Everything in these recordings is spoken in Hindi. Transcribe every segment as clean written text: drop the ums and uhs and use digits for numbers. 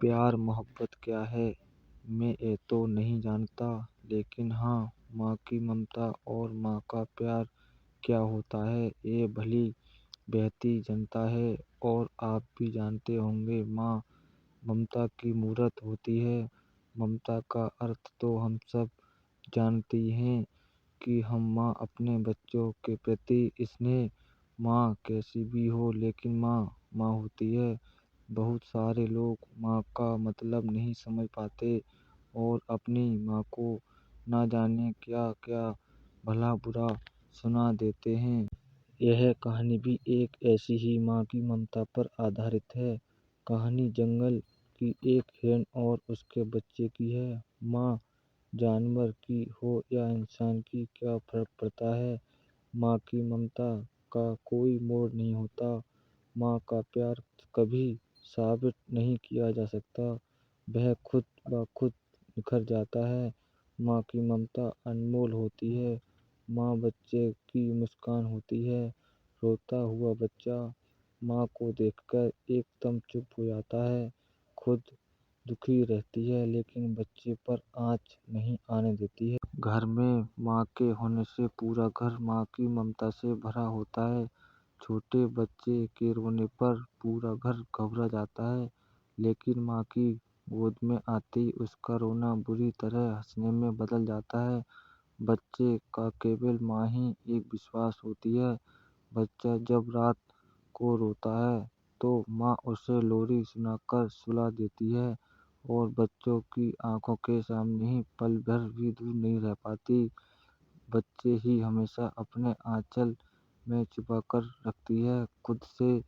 प्यार मोहब्बत क्या है मैं ये तो नहीं जानता, लेकिन हाँ, माँ की ममता और माँ का प्यार क्या होता है ये भली भांति जानता है। और आप भी जानते होंगे, माँ ममता की मूरत होती है। ममता का अर्थ तो हम सब जानते ही हैं कि हम माँ अपने बच्चों के प्रति स्नेह। माँ कैसी भी हो, लेकिन माँ माँ होती है। बहुत सारे लोग माँ का मतलब नहीं समझ पाते और अपनी माँ को ना जाने क्या क्या भला बुरा सुना देते हैं। यह कहानी भी एक ऐसी ही माँ की ममता पर आधारित है। कहानी जंगल की एक हिरण और उसके बच्चे की है। माँ जानवर की हो या इंसान की, क्या फर्क पड़ता है। माँ की ममता का कोई मोड़ नहीं होता। माँ का प्यार कभी साबित नहीं किया जा सकता, वह खुद ब खुद निखर जाता है। माँ की ममता अनमोल होती है। माँ बच्चे की मुस्कान होती है। रोता हुआ बच्चा माँ को देखकर एकदम चुप हो जाता है। खुद दुखी रहती है, लेकिन बच्चे पर आँच नहीं आने देती है। घर में माँ के होने से पूरा घर माँ की ममता से भरा होता है। छोटे बच्चे के रोने पर पूरा घर घबरा जाता है, लेकिन माँ की गोद में आते ही उसका रोना बुरी तरह हंसने में बदल जाता है। बच्चे का केवल माँ ही एक विश्वास होती है। बच्चा जब रात को रोता है तो माँ उसे लोरी सुनाकर सुला देती है, और बच्चों की आंखों के सामने ही पल भर भी दूर नहीं रह पाती। बच्चे ही हमेशा अपने आंचल में छिपाकर रखती है, खुद से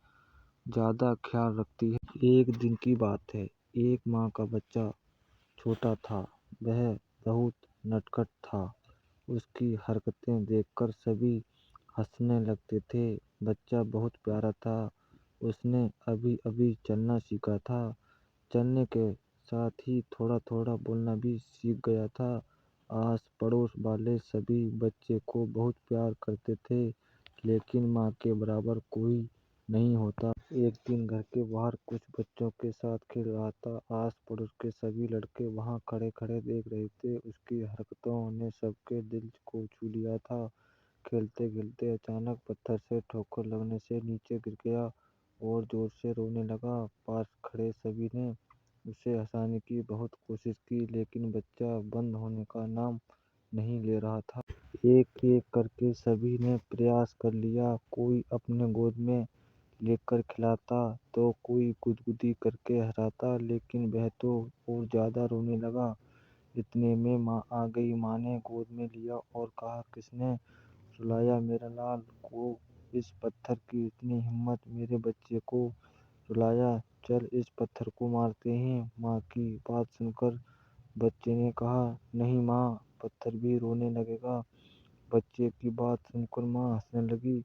ज्यादा ख्याल रखती है। एक दिन की बात है। एक माँ का बच्चा छोटा था। वह बहुत नटखट था। उसकी हरकतें देखकर सभी हंसने लगते थे। बच्चा बहुत प्यारा था। उसने अभी अभी चलना सीखा था। चलने के साथ ही थोड़ा थोड़ा बोलना भी सीख गया था। आस पड़ोस वाले सभी बच्चे को बहुत प्यार करते थे, लेकिन माँ के बराबर कोई नहीं होता। एक दिन घर के बाहर कुछ बच्चों के साथ खेल रहा था। आस पड़ोस के सभी लड़के वहाँ खड़े खड़े देख रहे थे। उसकी हरकतों ने सबके दिल को छू लिया था। खेलते खेलते अचानक पत्थर से ठोकर लगने से नीचे गिर गया और जोर से रोने लगा। पास खड़े सभी ने उसे हंसाने की बहुत कोशिश की, लेकिन बच्चा बंद होने का नाम नहीं ले रहा था। एक एक करके सभी ने प्रयास कर लिया। कोई अपने गोद में लेकर खिलाता तो कोई गुदगुदी करके हराता, लेकिन वह तो और ज्यादा रोने लगा। इतने में माँ आ गई। माँ ने गोद में लिया और कहा, किसने रुलाया मेरा लाल को। इस पत्थर की इतनी हिम्मत, मेरे बच्चे को रुलाया। चल इस पत्थर को मारते हैं। माँ की बात सुनकर बच्चे ने कहा, नहीं माँ, पत्थर भी रोने लगेगा। बच्चे की बात सुनकर माँ हंसने लगी।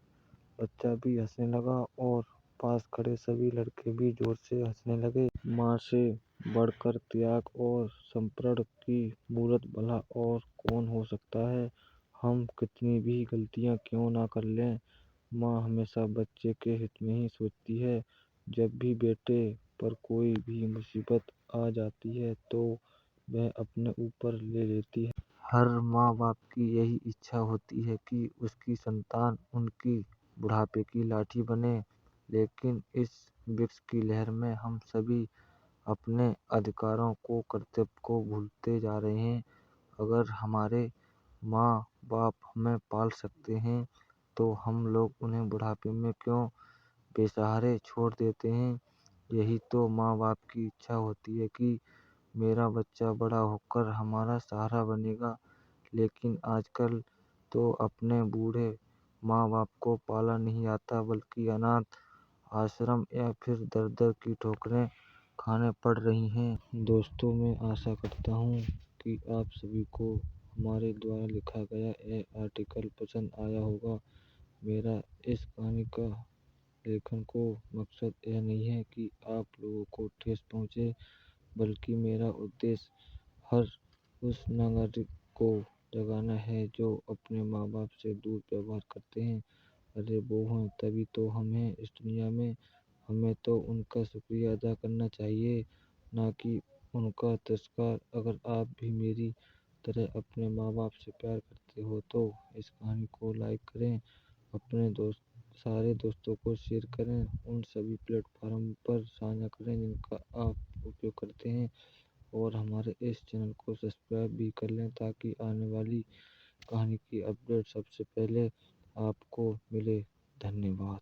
बच्चा भी हंसने लगा और पास खड़े सभी लड़के भी जोर से हंसने लगे। माँ से बढ़कर त्याग और समर्पण की मूरत भला और कौन हो सकता है। हम कितनी भी गलतियाँ क्यों ना कर लें, माँ हमेशा बच्चे के हित में ही सोचती है। जब भी बेटे पर कोई भी मुसीबत आ जाती है तो वह अपने ऊपर ले लेती है। हर माँ बाप की यही इच्छा होती है कि उसकी संतान उनकी बुढ़ापे की लाठी बने, लेकिन इस वृक्ष की लहर में हम सभी अपने अधिकारों को, कर्तव्य को भूलते जा रहे हैं। अगर हमारे माँ बाप हमें पाल सकते हैं तो हम लोग उन्हें बुढ़ापे में क्यों बेसहारे छोड़ देते हैं। यही तो माँ बाप की इच्छा होती है कि मेरा बच्चा बड़ा होकर हमारा सहारा बनेगा, लेकिन आजकल तो अपने बूढ़े माँ बाप को पाला नहीं आता, बल्कि अनाथ आश्रम या फिर दर दर की ठोकरें खाने पड़ रही हैं। दोस्तों, मैं आशा करता हूँ कि आप सभी को हमारे द्वारा लिखा गया यह आर्टिकल पसंद आया होगा। मेरा इस कहानी का लेखन को मकसद यह नहीं है कि आप लोगों को ठेस पहुँचे, बल्कि मेरा उद्देश्य हर उस नागरिक को जगाना है जो अपने माँ बाप से दूर व्यवहार करते हैं। अरे वो हैं तभी तो हम हैं इस दुनिया में। हमें तो उनका शुक्रिया अदा करना चाहिए। ना कि उनका तिरस्कार। अगर आप भी मेरी तरह अपने माँ बाप से प्यार करते हो तो इस कहानी को लाइक करें, अपने सारे दोस्तों को शेयर करें, उन सभी प्लेटफॉर्म पर साझा करें जिनका आप उपयोग करते हैं, और हमारे इस चैनल को सब्सक्राइब भी कर लें ताकि आने वाली कहानी की अपडेट सबसे पहले आपको मिले। धन्यवाद।